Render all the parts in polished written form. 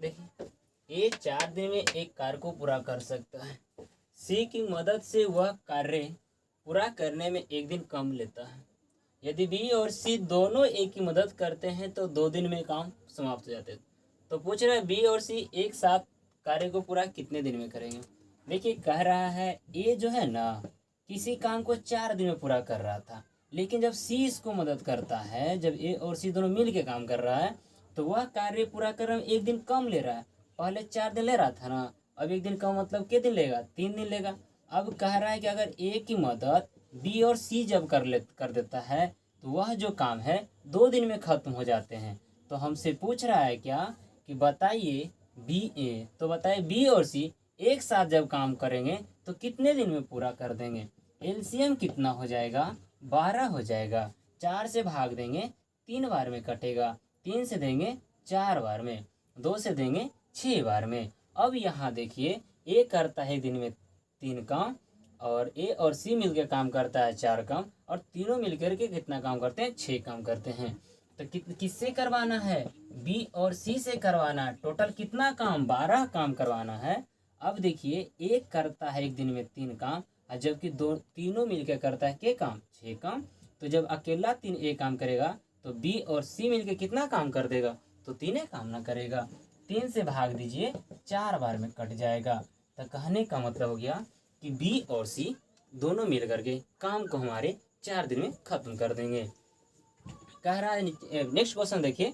देखिए ए 4 दिन में एक कार्य को पूरा कर सकता है। सी की मदद से वह कार्य पूरा करने में एक दिन कम लेता है। यदि बी और सी दोनों ए की मदद करते हैं तो 2 दिन में काम समाप्त हो जाते हैं। तो पूछ रहा है बी और सी एक साथ कार्य को पूरा कितने दिन में करेंगे। देखिए कह रहा है ए जो है ना किसी काम को 4 दिन में पूरा कर रहा था, लेकिन जब सी इसको मदद करता है, जब ए और सी दोनों मिल के काम कर रहा है तो वह कार्य पूरा करने में एक दिन कम ले रहा है। पहले 4 दिन ले रहा था ना, अब एक दिन कम मतलब कितने दिन लेगा, 3 दिन लेगा। अब कह रहा है कि अगर ए की मदद बी और सी जब कर देता है तो वह जो काम है 2 दिन में खत्म हो जाते हैं। तो हमसे पूछ रहा है क्या कि बताइए बताइए बी और सी एक साथ जब काम करेंगे तो कितने दिन में पूरा कर देंगे। एलसीएम कितना हो जाएगा, 12 हो जाएगा। 4 से भाग देंगे 3 बार में कटेगा, 3 से देंगे 4 बार में, 2 से देंगे 6 बार में। अब यहाँ देखिए ए करता है दिन में 3 काम और ए और सी मिलकर काम करता है 4 काम, और तीनों मिलकर के कितना काम करते हैं, 6 काम करते हैं। तो किससे करवाना है, बी और सी से करवाना है। टोटल कितना काम, 12 काम करवाना है। अब देखिए एक करता है एक दिन में 3 काम, और जबकि तीनों मिलकर करता है के काम, 6 काम। तो जब अकेला ए काम करेगा तो बी और सी मिलकर कितना काम कर देगा, तो 3 काम ना करेगा। 3 से भाग दीजिए 4 बार में कट जाएगा। तो कहने का मतलब हो गया कि बी और सी दोनों मिल करके काम को हमारे 4 दिन में खत्म कर देंगे। कह रहा है नेक्स्ट क्वेश्चन देखिए,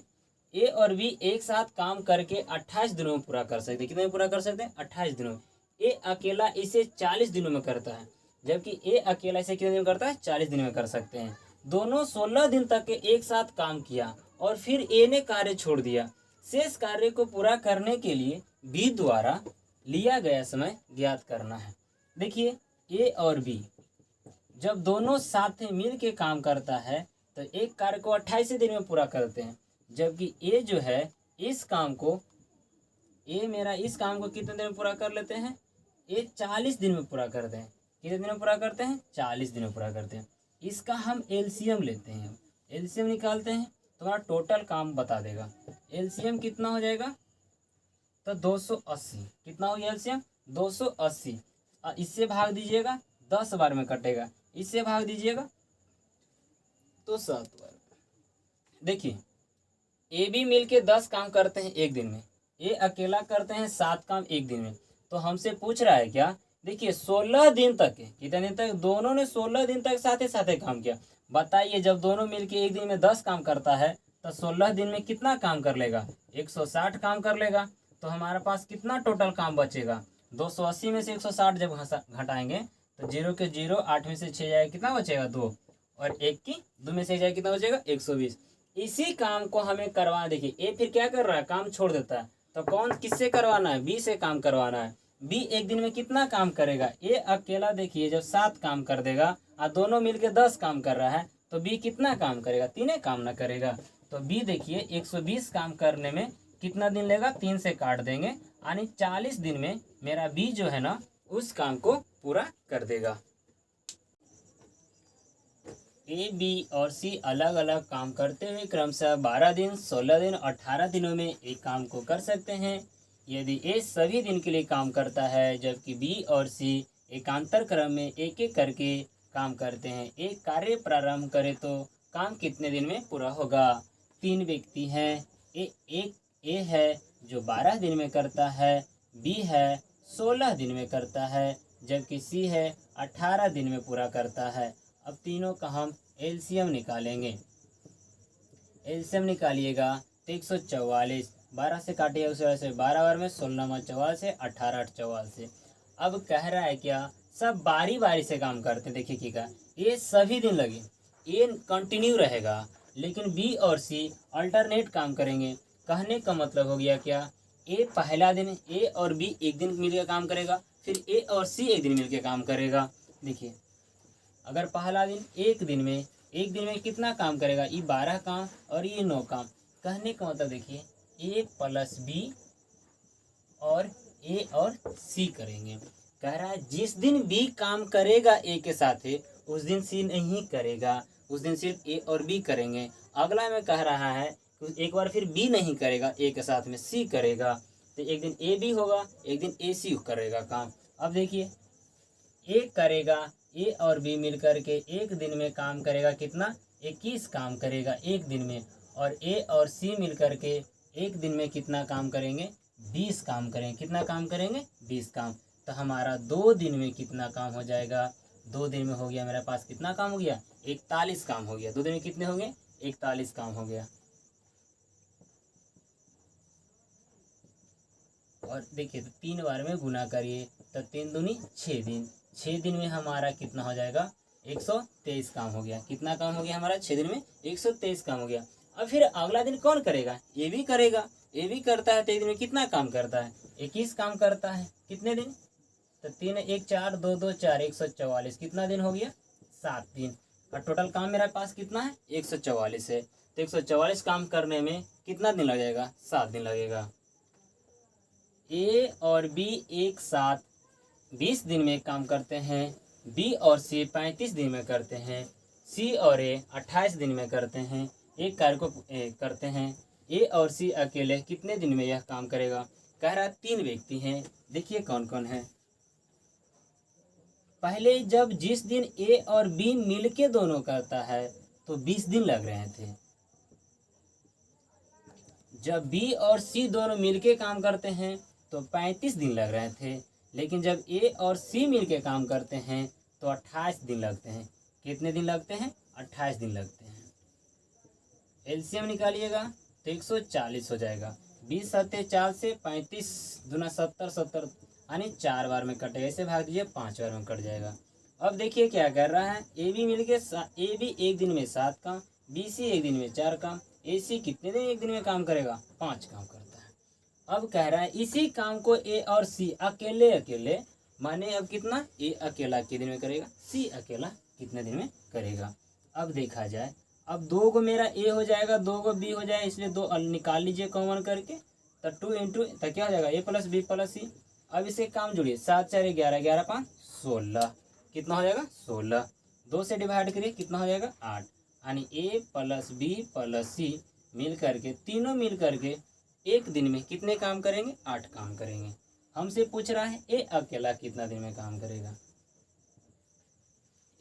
ए और बी एक साथ काम करके 28 दिनों में पूरा कर सकते हैं। कितने में पूरा कर सकते हैं, 28 दिनों में। ए अकेला इसे 40 दिनों में करता है, जबकि ए अकेला इसे कितने दिन में करता है, 40 दिन में कर सकते हैं। दोनों 16 दिन तक एक साथ काम किया और फिर ए ने कार्य छोड़ दिया। शेष कार्य को पूरा करने के लिए बी द्वारा लिया गया समय ज्ञात करना है। देखिए ए और बी जब दोनों साथ में मिल के काम करता है तो एक कार्य को 28 दिन में पूरा करते हैं, जबकि ए जो है इस काम को कितने दिन में पूरा कर लेते हैं, ये 40 दिन में पूरा करते हैं। कितने दिन में पूरा करते हैं, 40 दिन में पूरा करते हैं। इसका हम एलसीएम लेते हैं, एलसीएम निकालते हैं तो हमारा टोटल काम बता देगा। एलसीएम कितना हो जाएगा, तो 280। कितना हो गया एलसीएम, 280। इससे भाग दीजिएगा 10 बार में कटेगा, इससे भाग दीजिएगा तो 7 बार। देखिए ए बी मिल के 10 काम करते हैं एक दिन में, ए अकेला करते हैं 7 काम एक दिन में। तो हमसे पूछ रहा है क्या, देखिए 16 दिन तक, कितने दिन तक, दोनों ने 16 दिन तक साथ ही काम किया। बताइए जब दोनों मिलके एक दिन में 10 काम करता है तो 16 दिन में कितना काम कर लेगा, 160 काम कर लेगा। तो हमारे पास कितना टोटल काम बचेगा, 280 में से 160 जब घटाएंगे तो 0 के 0, 8 में से 6 जाएगा, कितना बचेगा 2, और 1 की 2 में से जाएगा, कितना बचेगा 120। इसी काम को हमें करवाना। देखिए ए फिर क्या कर रहा है, काम छोड़ देता है, तो कौन किससे करवाना है, बी से काम करवाना है। बी एक दिन में कितना काम करेगा, ए अकेला देखिए जब 7 काम कर देगा और दोनों मिलके 10 काम कर रहा है तो बी कितना काम करेगा, 3 काम ना करेगा। तो बी देखिए 120 काम करने में कितना दिन लेगा, 3 से काट देंगे, यानी 40 दिन में मेरा बी जो है ना उस काम को पूरा कर देगा। ए बी और सी अलग अलग काम करते हुए क्रमशः 12 दिन, 16 दिन, 18 दिनों में एक काम को कर सकते हैं। यदि ए सभी दिन के लिए काम करता है जबकि बी और सी एकांतर क्रम में एक एक करके काम करते हैं, एक कार्य प्रारंभ करे तो काम कितने दिन में पूरा होगा। 3 व्यक्ति हैं, एक ए है जो 12 दिन में करता है, बी है 16 दिन में करता है, जबकि सी है 18 दिन में पूरा करता है। अब तीनों का हम एलसीएम निकालेंगे। एलसीएम निकालिएगा तो 144, 12 से काटिए उसे से 12 बार में, 16 में 44 से, 18 44 से। अब कह रहा है क्या, सब बारी बारी से काम करते हैं। देखिए क्या, ये सभी दिन लगे, ये कंटिन्यू रहेगा, लेकिन बी और सी अल्टरनेट काम करेंगे। कहने का मतलब हो गया क्या, ए पहला दिन ए और बी एक दिन मिलकर काम करेगा, फिर ए और सी एक दिन मिलकर काम करेगा। देखिए अगर पहला दिन एक दिन में कितना काम करेगा, ये 12 काम और ये 9 काम। कहने का मतलब देखिए ए प्लस बी और ए और सी करेंगे। कह रहा है जिस दिन बी काम करेगा ए के साथ है उस दिन सी नहीं करेगा, उस दिन सिर्फ ए और बी करेंगे। अगला में कह रहा है एक बार फिर बी नहीं करेगा, ए के साथ में सी करेगा। तो एक दिन ए बी होगा, एक दिन ए सी करेगा काम। अब देखिए ए करेगा, ए और बी मिलकर के एक दिन में काम करेगा कितना, 21 काम करेगा एक दिन में। और ए और सी मिलकर के एक दिन में कितना काम करेंगे, 20 काम करेंगे। कितना काम करेंगे, 20 काम। तो हमारा 2 दिन में कितना काम हो जाएगा, 2 दिन में हो गया मेरे पास कितना काम हो गया, 41 काम हो गया। 2 दिन में कितने हो गए, 41 काम हो गया। और देखिए तो 3 बार में गुना करिए तो 3 दूनी 6 दिन, 6 दिन में हमारा कितना हो जाएगा, 123 काम हो गया। कितना काम हो गया हमारा, 6 दिन में 123 काम हो गया। अब फिर अगला दिन कौन करेगा, ये भी करेगा। ये भी करता है तो एक दिन में कितना काम करता है, 21 काम करता है। कितने दिन, तो 3 1 4 2 2 4 144। कितना दिन हो गया, 7 दिन। और टोटल काम मेरे पास कितना है, 144 है। तो 144 काम करने में कितना दिन लगेगा, 7 दिन लगेगा। ए और बी एक साथ 20 दिन में काम करते हैं, बी और सी 35 दिन में करते हैं, सी और ए 28 दिन में करते हैं। एक कार्य को करते हैं, ए और सी अकेले कितने दिन में यह काम करेगा। कह रहा 3 व्यक्ति हैं, देखिए कौन कौन है। पहले जब जिस दिन ए और बी मिलके दोनों करता है तो 20 दिन लग रहे थे। जब बी और सी दोनों मिलके काम करते हैं तो 35 दिन लग रहे थे। लेकिन जब ए और सी मिलके काम करते हैं तो 28 दिन लगते हैं। कितने दिन लगते हैं, 28 दिन लगते हैं। एलसीएम निकालिएगा तो 140 हो जाएगा। 20 सत्ते 4 से 35 दूना 70, 70 यानी 4 बार में कटेगा। इसे भाग दीजिए 5 बार में कट जाएगा। अब देखिए क्या कर रहा है, ए बी मिलके ए बी एक दिन में 7 काम, बी सी एक दिन में 4 काम, ए सी कितने दिन एक दिन में काम करेगा, 5 काम करता है। अब कह रहा है इसी काम को ए और सी अकेले अकेले, माने अब कितना, ए अकेला कितने दिन में करेगा, सी अकेला कितने दिन में करेगा। अब देखा जाए, अब 2 को मेरा ए हो जाएगा, 2 को बी हो जाएगा, इसलिए 2 निकाल लीजिए कॉमन करके। तो 2 इंटू तो क्या हो जाएगा, ए प्लस बी प्लस सी। अब इसे काम जुड़िए, 7 4 11, 11 5 16। कितना हो जाएगा, 16। 2 से डिवाइड करिए, कितना हो जाएगा, 8। यानी ए प्लस बी प्लस सी मिल करके, तीनों मिल करके एक दिन में कितने काम करेंगे, 8 काम करेंगे। हमसे पूछ रहा है ए अकेला कितना दिन में काम करेगा,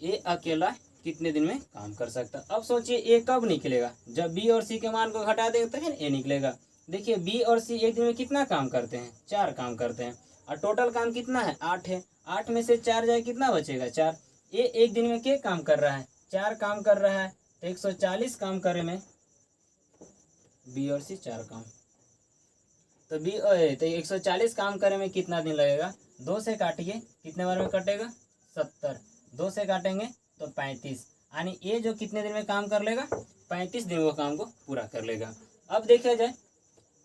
ए अकेला कितने दिन में काम कर सकता। अब सोचिए ए कब निकलेगा, जब बी और सी के मान को घटा देगा तभी ए निकलेगा। देखिए बी और सी एक दिन में कितना काम करते हैं, 4 काम करते हैं। और टोटल काम कितना है, 8 है। 8 में से 4 जाए कितना बचेगा, 4। ए एक दिन में क्या काम कर रहा है, 4 काम कर रहा है। तो 140 काम करे में बी और सी 4 काम, तो 140 काम करे में कितना दिन लगेगा। 2 से काटिए, कितने बार में कटेगा, 70। 2 से काटेंगे तो 35, यानी ये जो कितने दिन में काम कर लेगा, 35 दिन वो काम को पूरा कर लेगा। अब देखा जाए,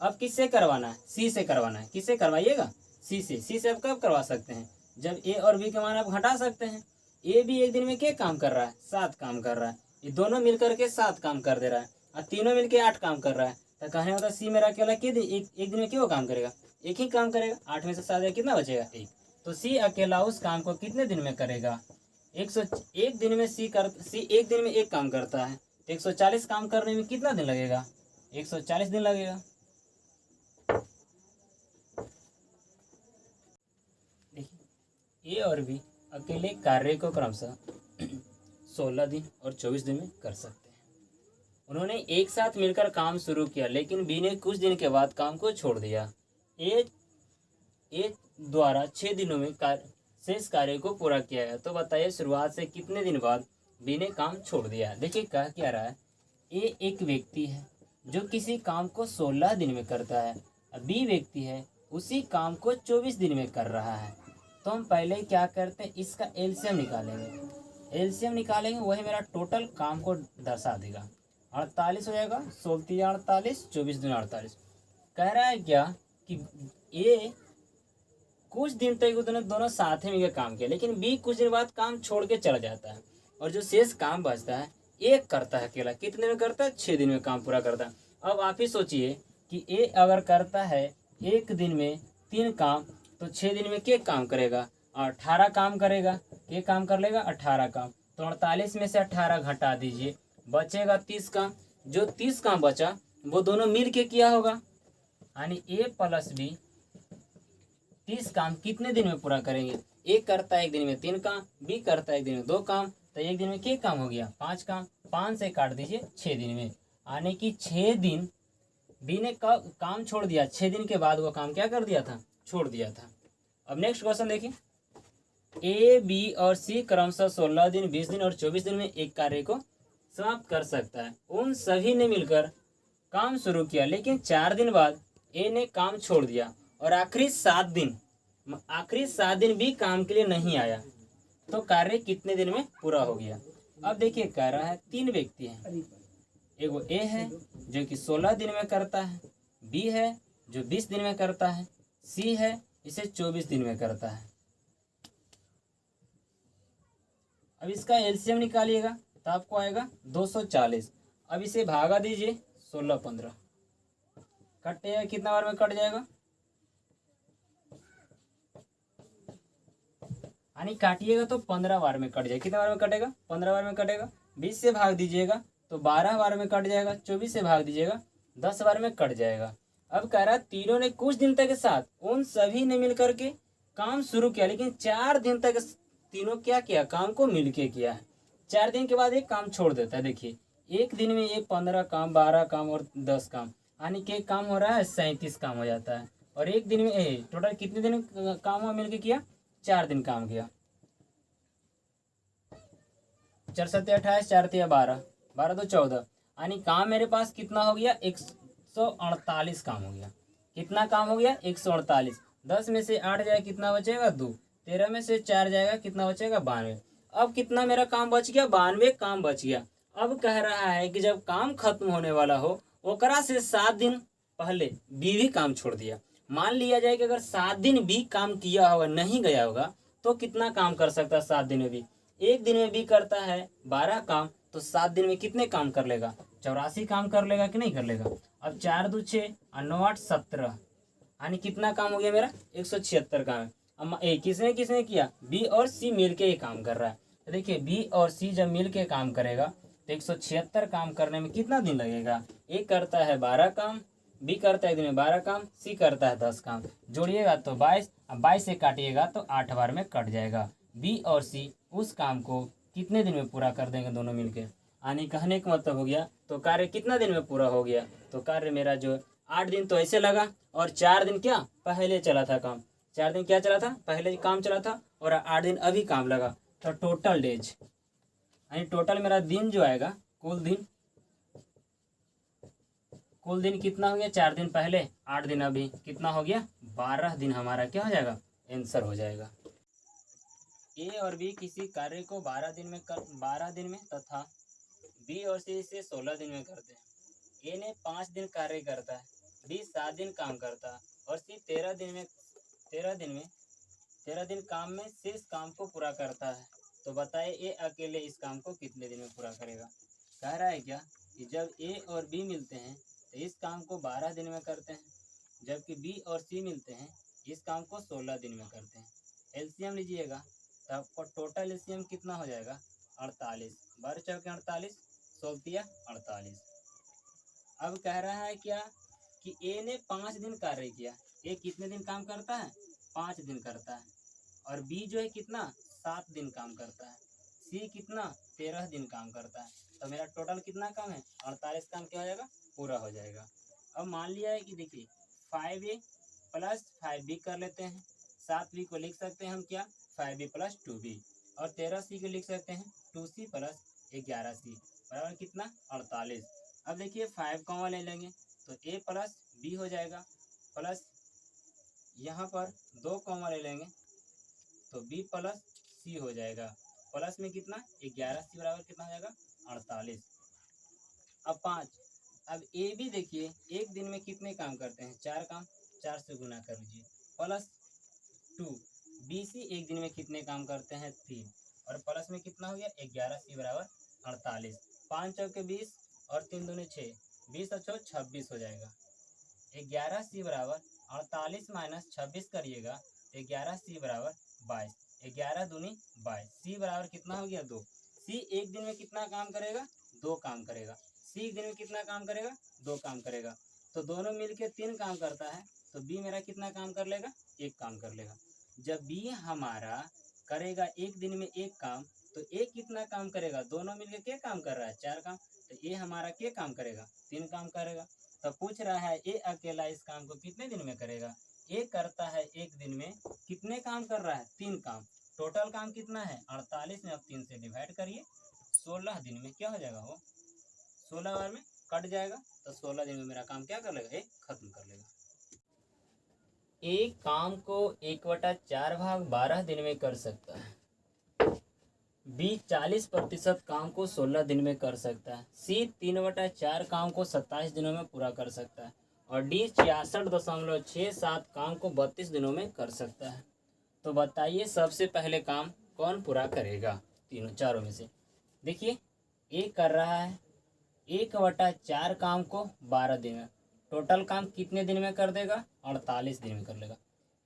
अब किससे करवाना है, सी से करवाना है। किससे करवाइएगा, सी से। सी से अब कब करवा सकते हैं, जब ए और बी के मान आप घटा सकते हैं। ए भी एक दिन में क्या काम कर रहा है, 7 काम कर रहा है। ये दोनों मिलकर के 7 काम कर दे रहा है और तीनों मिलकर 8 काम कर रहा है। तो कहने होता सी मेरा अकेला एक दिन में क्यों काम करेगा, एक ही काम करेगा। 8 में से 7 कितना बचेगा, 1। तो सी अकेला उस काम को कितने दिन में करेगा, 101 दिन में। सी एक दिन में 1 काम करता है, तो 140 काम करने में कितना दिन लगेगा, 140 दिन लगेगा। देखिए ए और बी अकेले कार्य को क्रमशः 16 दिन और 24 दिन में कर सकते हैं। उन्होंने एक साथ मिलकर काम शुरू किया, लेकिन बी ने कुछ दिन के बाद काम को छोड़ दिया। ए द्वारा 6 दिनों में शेष कार्य को पूरा किया है। तो बताइए शुरुआत से कितने दिन बाद बी ने काम छोड़ दिया। देखिए कह क्या रहा है, ए एक व्यक्ति है जो किसी काम को 16 दिन में करता है, बी व्यक्ति है उसी काम को 24 दिन में कर रहा है। तो हम पहले क्या करते हैं, इसका एलसीएम निकालेंगे। एलसीएम निकालेंगे, वही मेरा टोटल काम को दर्शा देगा। 48 हो जाएगा, 16 48, 24 दिन 48। कह रहा है क्या कि ए कुछ दिन तक दोनों साथ में मिलकर काम किया, लेकिन बी कुछ दिन बाद काम छोड़ के चला जाता है और जो शेष काम बचता है एक करता है अकेला। कितने में करता है, 6 दिन में काम पूरा करता है। अब आप ही सोचिए कि ए अगर करता है एक दिन में 3 काम, तो 6 दिन में क्या काम करेगा, 18 काम करेगा। क्या काम कर लेगा, 18 काम। तो 48 में से 18 घटा दीजिए, बचेगा 30 काम। जो 30 काम बचा वो दोनों मिल के किया होगा, यानी ए प्लस बी 30 काम कितने दिन में पूरा करेंगे? ए करता है एक दिन में 3 काम, बी करता है एक दिन में 2 काम, तो एक दिन में क्या काम हो गया? 5 काम। 5 से काट दीजिए 6 दिन में, यानी कि 6 दिन बी ने काम छोड़ दिया, 6 दिन के बाद वो काम क्या कर दिया था? छोड़ दिया था। अब नेक्स्ट क्वेश्चन देखिए, ए बी और सी क्रमशः 16 दिन, 20 दिन और 24 दिन में एक कार्य को समाप्त कर सकता है। उन सभी ने मिलकर काम शुरू किया, लेकिन 4 दिन बाद ए ने काम छोड़ दिया और आखिरी 7 दिन भी काम के लिए नहीं आया, तो कार्य कितने दिन में पूरा हो गया? अब देखिए कह रहा है 3 व्यक्ति हैं, एगो ए है जो कि 16 दिन में करता है, बी है जो 20 दिन में करता है, सी है इसे 24 दिन में करता है। अब इसका एलसीएम निकालिएगा तो आपको आएगा 240। अब इसे भागा दीजिए 16 15, कटेगा कितना बार में कट जाएगा? यानी काटिएगा तो 15 बार में कट जाएगा। कितने बार में कटेगा? 15 बार में कटेगा। 20 से भाग दीजिएगा तो 12 बार में कट जाएगा। 24 से भाग दीजिएगा 10 बार में कट जाएगा। अब कह रहा है तीनों ने कुछ दिन तक के साथ उन सभी ने मिलकर के काम शुरू किया, लेकिन 4 दिन तक तीनों क्या किया? काम को मिलके किया है। 4 दिन के बाद एक काम छोड़ देता है। देखिए एक दिन में ये 15 काम, 12 काम और 10 काम, यानी कि एक काम हो रहा है 37 काम हो जाता है। और एक दिन में टोटल कितने दिन काम हुआ मिलके किया? 4 दिन काम किया। 4 7 28, 4 3 12, 12 2 14, यानी काम मेरे पास कितना हो गया? 148 काम हो गया। कितना काम हो गया? 148। 10 में से 8 जाए कितना बचेगा? 2। 13 में से 4 जाएगा कितना बचेगा? 92। अब कितना मेरा काम बच गया? 92 काम बच गया। अब कह रहा है कि जब काम खत्म होने वाला हो ओकरा से 7 दिन पहले बी भी काम छोड़ दिया। मान लिया जाए कि अगर 7 दिन भी काम किया होगा, नहीं गया होगा, तो कितना काम कर सकता है 7 दिन में भी? एक दिन में भी करता है 12 काम, तो 7 दिन में कितने काम कर लेगा? 84 काम कर लेगा कि नहीं कर लेगा? अब 4 2 6 और 9 8 17, यानी कितना काम हो गया मेरा? 176 काम है। अब किसने किसने किया? बी और सी मिलके ये काम कर रहा है। तो देखिए बी और सी जब मिलके काम करेगा तो 176 काम करने में कितना दिन लगेगा? ए करता है 12 काम, बी करता है एक दिन में 12 काम, सी करता है 10 काम। जोड़िएगा तो 22, अब 22 से काटिएगा तो 8 बार में कट जाएगा। बी और सी उस काम को कितने दिन में पूरा कर देंगे दोनों मिलके? यानी कहने का मतलब हो गया तो कार्य कितना दिन में पूरा हो गया? तो कार्य मेरा जो 8 दिन तो ऐसे लगा और 4 दिन क्या पहले चला था काम। 4 दिन क्या चला था? पहले काम चला था, और 8 दिन अभी काम लगा। तो टोटल डेज यानी टोटल मेरा दिन जो आएगा, कुल दिन कितना हो गया? 4 दिन पहले, 8 दिन अभी, कितना हो गया? 12 दिन हमारा क्या हो जाएगा? आंसर हो जाएगा। ए और बी किसी कार्य को 12 दिन में तथा बी और सी इसे 16 दिन में करते हैं। ए ने 5 दिन कार्य करता है, बी 7 दिन काम करता है और सी 13 दिन काम में शेष काम को पूरा करता है। तो बताइए ए अकेले इस काम को कितने दिन में पूरा करेगा? कह रहा है क्या कि जब ए और बी मिलते हैं तो इस काम को 12 दिन में करते हैं, जबकि बी और सी मिलते हैं इस काम को 16 दिन में करते हैं। एलसीएम लीजिएगा तो आपको टोटल एलसीएम कितना हो जाएगा? 48। 12 चौके 48, 16 48। अब कह रहा है क्या कि ए ने 5 दिन कार्य किया। ए कितने दिन काम करता है? 5 दिन करता है। और बी जो है कितना? 7 दिन काम करता है। सी कितना? 13 दिन काम करता है। तो मेरा टोटल कितना काम है? 48 काम क्या हो जाएगा? पूरा हो जाएगा। अब मान लिया है कि देखिए 5A प्लस 5B कर लेते हैं। 7B को लिख सकते हैं हम क्या? 5B plus 2B। और 13C को लिख सकते हैं 2C प्लस 11C बराबर कितना? 48। अब देखिए 5 कॉमा ले लेंगे तो A प्लस B हो जाएगा, प्लस यहाँ पर 2 कॉमा ले लेंगे तो B प्लस C हो जाएगा। प्लस में कितना? 11C बराबर कितना हो जाएगा? 48। अब 5, अब ए भी देखिए एक दिन में कितने काम करते हैं? 4 काम। 4 से गुना कर लीजिए, प्लस 2। बी सी एक दिन में कितने काम करते हैं? 3। और प्लस में कितना हो गया? 11C बराबर 48। 5 चौके 20 और 3 दूनी 6, 20 और 6 26 हो जाएगा। 11C बराबर 48 माइनस 26 करिएगा तो 11C बराबर 22। 11 दूनी 22। सी बराबर कितना हो गया? 2। सी एक दिन में कितना काम करेगा? 2 काम करेगा। सी एक दिन में कितना काम करेगा? 2 काम करेगा। तो दोनों मिलके 3 काम करता है, तो बी मेरा कितना काम कर लेगा, एक काम कर लेगा। जब बी हमारा करेगा एक दिन में एक काम, तो ए कितना काम करेगा, दोनों मिलकर क्या काम कर रहा है, चार काम। तो ए हमारा क्या काम करेगा, तीन काम करेगा। तो पूछ रहा है ए अकेला इस काम को कितने दिन में करेगा। ए करता है एक दिन में कितने काम कर रहा है, तीन काम। टोटल काम कितना है 48 में, अब 3 से डिवाइड करिए, 16 दिन में क्या हो जाएगा, वो 16 बार में कट जाएगा। तो 16 दिन में मेरा काम क्या कर लेगा, एक खत्म कर लेगा। एक काम को 1/4 भाग 12 दिन में कर सकता है। बी 40% काम को 16 दिन में कर सकता है। सी 3/4 काम को 27 दिनों में पूरा कर सकता है। और डी 66.67 काम को 32 दिनों में कर सकता है। तो बताइए सबसे पहले काम कौन पूरा करेगा तीनों चारों में से। देखिए ए कर रहा है 1/4 काम को 12 दिन में, टोटल काम कितने दिन में कर देगा, 48 दिन में कर लेगा।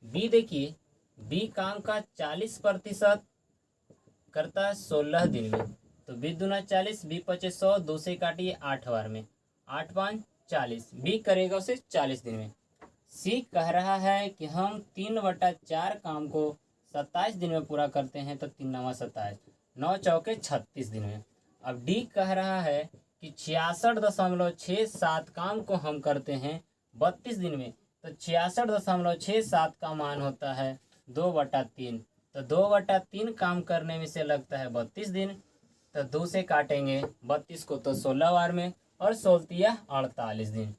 बी देखिए बी काम का 40% करता है 16 दिन में, तो बी दूना 40, बी 25 100, 2 से काटिए 8 बार में, 8 5 40, बी करेगा उसे 40 दिन में। सी कह रहा है कि हम 3/4 काम को 27 दिन में पूरा करते हैं, तो 3 9 27, 9 चौके 36 दिन में। अब डी कह रहा है कि 66.67 काम को हम करते हैं 32 दिन में, तो 66.67 का मान होता है 2/3, तो 2/3 काम करने में से लगता है 32 दिन। तो 2 से काटेंगे 32 को तो 16 बार में, और 16 48 दिन।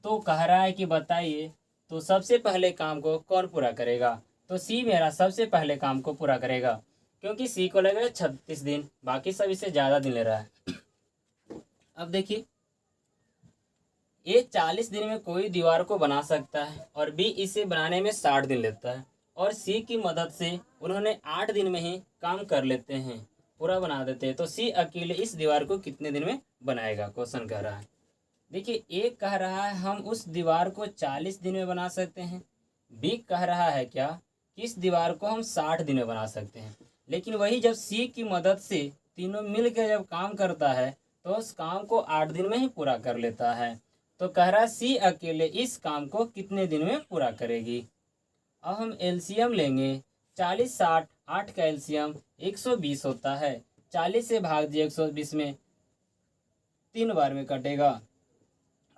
तो कह रहा है कि बताइए तो सबसे पहले काम को कौन पूरा करेगा। तो सी मेरा सबसे पहले काम को पूरा करेगा, क्योंकि सी को लगेगा 36 दिन, बाकी सब इससे ज़्यादा दिन ले रहा है। अब देखिए ए 40 दिन में कोई दीवार को बना सकता है, और बी इसे बनाने में 60 दिन लेता है, और सी की मदद से उन्होंने 8 दिन में ही काम कर लेते हैं, पूरा बना देते हैं। तो सी अकेले इस दीवार को कितने दिन में बनाएगा, क्वेश्चन कह रहा है। देखिए ए कह रहा है हम उस दीवार को 40 दिन में बना सकते हैं। बी कह रहा है क्या कि इस दीवार को हम 60 दिन में बना सकते हैं। लेकिन वही जब सी की मदद से तीनों मिलकर जब काम करता है, तो उस काम को 8 दिन में ही पूरा कर लेता है। तो कह रहा है सी अकेले इस काम को कितने दिन में पूरा करेगी। अब हम एलसीएम लेंगे, 40 60, 8 का एलसीएम 120 होता है। 40 से भाग दिए 120 में, 3 बार में कटेगा।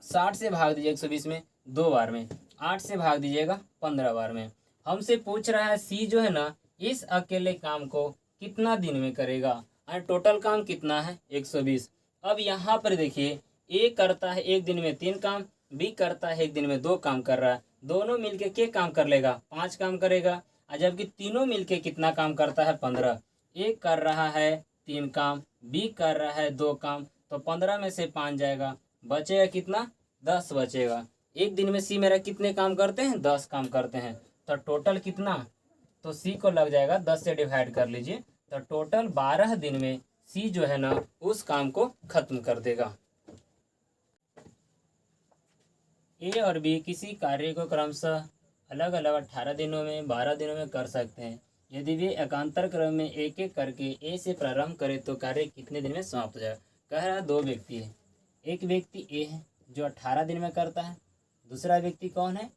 60 से भाग दीजिए 120 में, 2 बार में। 8 से भाग दीजिएगा 15 बार में। हमसे पूछ रहा है सी जो है ना इस अकेले काम को कितना दिन में करेगा, और टोटल काम कितना है 120। अब यहाँ पर देखिए ए करता है एक दिन में 3 काम, बी करता है एक दिन में 2 काम कर रहा है। दोनों मिलके क्या काम कर लेगा, 5 काम करेगा। और जबकि तीनों मिलके कितना काम करता है 15। ए कर रहा है 3 काम, बी कर रहा है 2 काम, तो 15 में से 5 जाएगा, बचेगा कितना, 10 बचेगा। एक दिन में सी मेरा कितने काम करते हैं, 10 काम करते हैं। तो टोटल कितना, तो सी को लग जाएगा 10 से डिवाइड कर लीजिए, तो टोटल 12 दिन में सी जो है ना उस काम को खत्म कर देगा। ए और बी किसी कार्य को क्रमशः अलग अलग 18 दिनों में 12 दिनों में कर सकते हैं। यदि वे एकांतर क्रम में एक एक करके ए से प्रारंभ करें तो कार्य कितने दिन में समाप्त हो जाएगा। कह रहा है 2 व्यक्ति है, एक व्यक्ति ए है जो 18 दिन में करता है, दूसरा व्यक्ति कौन है,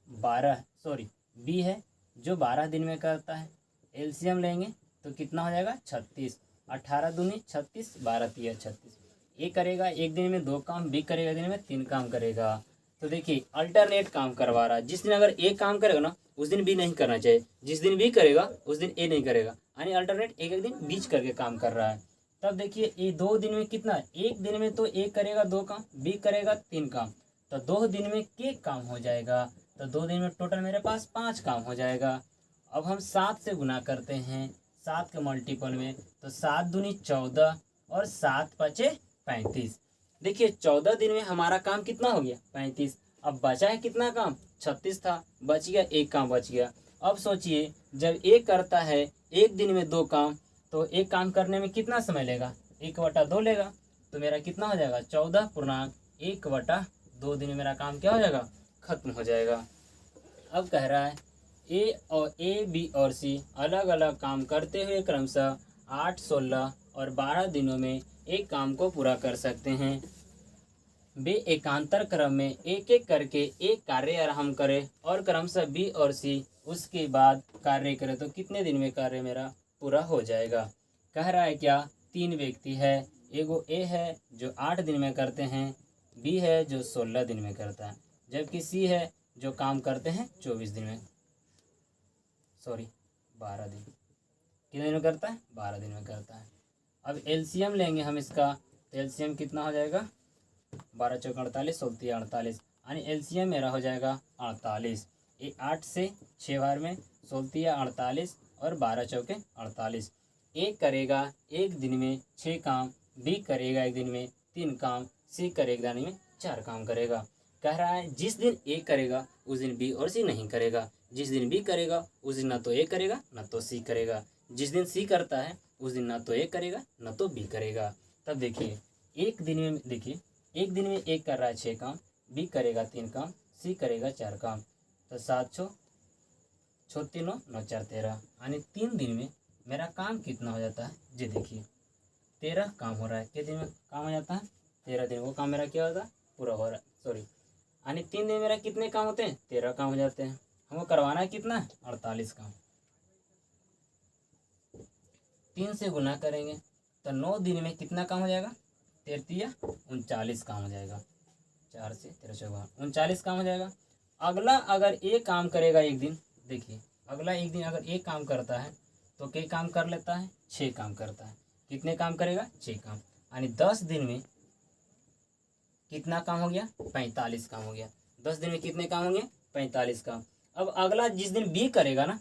बी है जो 12 दिन में करता है। एलसीएम लेंगे तो कितना हो जाएगा 36, 18 दूनी 36, 12 तिया 36। ए करेगा एक दिन में 2 काम, बी करेगा दिन में 3 काम करेगा। तो देखिए अल्टरनेट काम करवा रहा है। जिस दिन अगर ए काम करेगा ना उस दिन बी नहीं करना चाहिए, जिस दिन बी करेगा उस दिन ए नहीं करेगा, यानी अल्टरनेट एक एक दिन बीच करके काम कर रहा है। तब देखिए ए 2 दिन में कितना, एक दिन में तो ए करेगा 2 काम, बी करेगा 3 काम, तो 2 दिन में के काम हो जाएगा। तो 2 दिन में टोटल मेरे पास 5 काम हो जाएगा। अब हम 7 से गुना करते हैं 7 के मल्टीपल में, तो 7 दूनी 14 और 7 पचे 35। देखिए 14 दिन में हमारा काम कितना हो गया 35। अब बचा है कितना काम, 36 था, बच गया 1 काम बच गया। अब सोचिए जब एक करता है एक दिन में 2 काम, तो एक काम करने में कितना समय लेगा, 1/2 लेगा। तो मेरा कितना हो जाएगा 14.1/2 दिन में मेरा काम क्या हो जाएगा, खत्म हो जाएगा। अब कह रहा है ए बी और सी अलग अलग काम करते हुए क्रमशः 8 16 और 12 दिनों में एक काम को पूरा कर सकते हैं। वे एकांतर क्रम में एक एक करके एक कार्य आरंभ करें और क्रमशः बी और सी उसके बाद कार्य करें तो कितने दिन में कार्य मेरा पूरा हो जाएगा। कह रहा है क्या, 3 व्यक्ति है, एगो ए है जो 8 दिन में करते हैं, बी है जो 16 दिन में करता है, जबकि सी है जो काम करते हैं 24 दिन में, 12 दिन। कितने दिन में करता है? 12 दिन में करता है। अब एलसीएम लेंगे हम इसका, तो एलसीएम कितना हो जाएगा, 12 चौक 48, 16 48, यानी एलसीएम मेरा हो जाएगा 48। ये 8 से 6 बार में 16 48 और 12 चौके 48। एक करेगा एक दिन में 6 काम, बी करेगा एक दिन में 3 काम, सी करेगा दिन में 4 काम करेगा। कह रहा है जिस दिन ए करेगा उस दिन बी और सी नहीं करेगा, जिस दिन बी करेगा उस दिन ना तो ए करेगा ना तो सी करेगा, जिस दिन सी करता है उस दिन ना तो ए करेगा ना तो बी करेगा। तब देखिए एक दिन में, देखिए एक दिन में एक कर रहा है 6 काम, बी करेगा 3 काम, सी करेगा 4 काम, तो 7 छो 3 9 4 13, यानी 3 दिन में मेरा काम कितना हो जाता है जी, देखिए 13 काम हो रहा है। कितने दिन में काम हो जाता है? 13 दिन। वो काम मेरा क्या होता है? पूरा हो रहा है, सॉरी, यानी 3 दिन मेरा कितने काम होते हैं? 13 काम हो जाते हैं। हमको करवाना है कितना? 48 काम। 3 से गुना करेंगे तो 9 दिन में कितना काम हो जाएगा? 39 काम हो जाएगा। 4 से 13 14 39 काम हो जाएगा। अगला अगर एक काम करेगा एक दिन, देखिए अगला एक दिन अगर एक काम करता है तो क्या काम कर लेता है? 6 काम करता है। कितने काम करेगा? 6 काम, यानी 10 दिन में कितना काम हो गया? 45 काम हो गया। 10 दिन में कितने काम होंगे? 45 काम। अब अगला जिस दिन बी करेगा ना,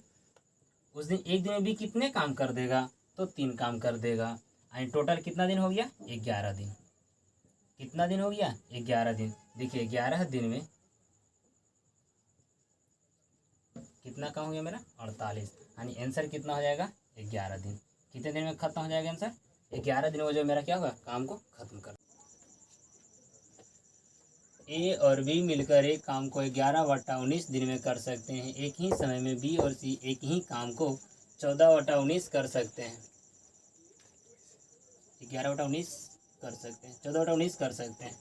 उस दिन एक दिन में बी कितने काम कर देगा? तो 3 काम कर देगा, यानी टोटल कितना दिन हो गया? 11 दिन। कितना दिन हो गया? 11 दिन। देखिए 11 दिन में कितना काम हो गया मेरा? 48, यानी आंसर कितना हो जाएगा? 11 दिन। कितने दिन में खत्म हो जाएगा आंसर? 11 दिन में जो मेरा क्या होगा? काम को खत्म कर। ए और बी मिलकर एक काम को 11/19 दिन में कर सकते हैं। एक ही समय में बी और सी एक ही काम को 14/19 कर सकते हैं। 11/19 कर सकते हैं, 14/19 कर सकते हैं।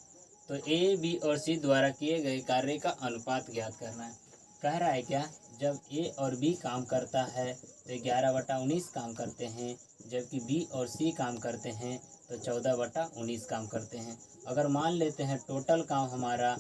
तो ए बी और सी द्वारा किए गए कार्य का अनुपात ज्ञात करना है। कह रहा है क्या, जब ए और बी काम करता है तो 11/19 काम करते हैं, जबकि बी और सी काम करते हैं तो 14/19 काम करते हैं। अगर मान लेते हैं टोटल काम हमारा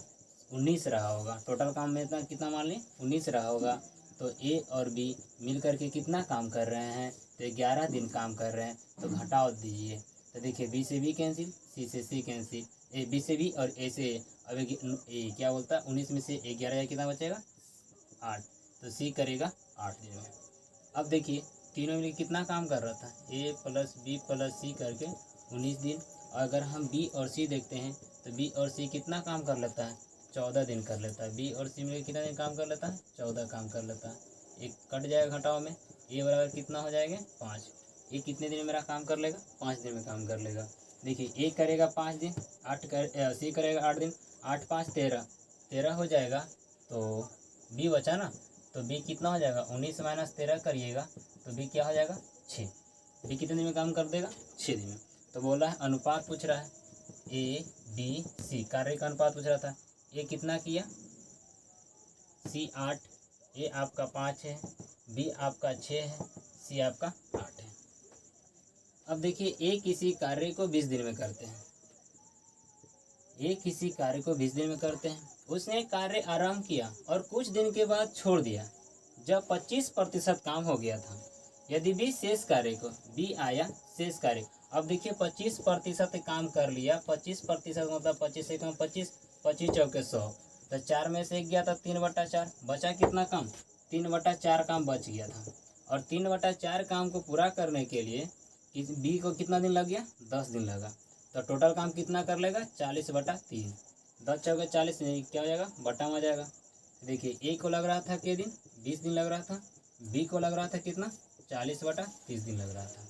19 रहा होगा, टोटल काम में इतना कितना मान लें? 19 रहा होगा, तो ए और बी मिल करके कितना काम कर रहे हैं? तो 11 दिन काम कर रहे हैं, तो घटाव दीजिए। तो देखिए बी से बी कैंसिल, सी से सी कैंसिल, ए बी से बी और ए से अब ए क्या बोलता है? 19 में से 11 कितना बचेगा? 8, तो सी करेगा 8 दिन में। अब देखिए तीनों में कितना काम कर रहा था? ए प्लस बी प्लस सी करके 19 दिन। अगर हम बी और सी देखते हैं तो बी और सी कितना काम कर लेता है? 14 दिन कर लेता है। बी और सी में कितना दिन काम कर लेता है? 14 काम कर लेता है। एक कट जाएगा घटाव में, ए बराबर कितना हो जाएगा? 5। ये कितने दिन में मेरा काम कर लेगा? 5 दिन में काम कर लेगा। देखिए ए करेगा 5 दिन, सी करेगा 8 दिन, 8 5 13, 13 हो जाएगा। तो बी बचा ना, तो बी कितना हो जाएगा? 19 - 13 करिएगा तो बी क्या हो जाएगा? 6। बी कितने दिन में काम कर देगा? 6 दिन में। तो बोला है अनुपात पूछ रहा है, ए बी सी कार्य का अनुपात पूछ रहा था। ए कितना किया? सी 8, ए आपका 5 है, बी आपका 6 है, सी आपका 8 है। अब देखिए ए किसी कार्य को 20 दिन में करते हैं, ए किसी कार्य को 20 दिन में करते हैं। उसने कार्य आरंभ किया और कुछ दिन के बाद छोड़ दिया जब 25% काम हो गया था। यदि बी शेष कार्य को, बी आया शेष कार्य, अब देखिए 25% काम कर लिया, 25% मतलब 25 से कम 25, 25 चौके 100, तो 4 में से 1 गया था 3/4, बचा कितना काम? 3/4 काम बच गया था। और 3/4 काम को पूरा करने के लिए बी को कितना दिन लग गया? 10 दिन लगा। तो टोटल काम कितना कर लेगा? 40/3। 10 चौके 40 क्या हो जाएगा? बटा में आ जाएगा। देखिए ए को लग रहा था के दिन? 20 दिन लग रहा था। बी को लग रहा था कितना? 40/30 दिन लग रहा था।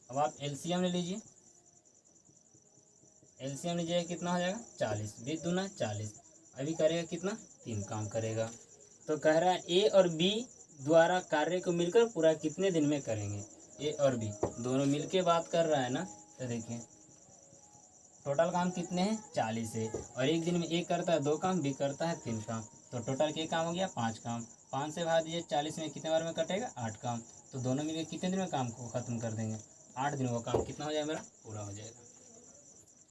अब आप एलसीएम ले लीजिए, एलसीएम लीजिए कितना हो जाएगा? 40, 20 दूना 40, अभी करेगा कितना? 3 काम करेगा। तो कह रहा है ए और बी द्वारा कार्य को मिलकर पूरा कितने दिन में करेंगे? ए और बी दोनों मिलके बात कर रहा है ना, तो देखिए टोटल काम कितने हैं 40 है, और एक दिन में ए करता है 2 काम, बी करता है 3 काम, तो टोटल क्या काम हो गया 5 काम। 5 से भाग दीजिए 40 में, कितने बार में कटेगा 8 काम। तो दोनों मिलकर कितने दिन में काम को ख़त्म कर देंगे 8 दिन। वो काम कितना हो जाएगा मेरा पूरा हो जाएगा।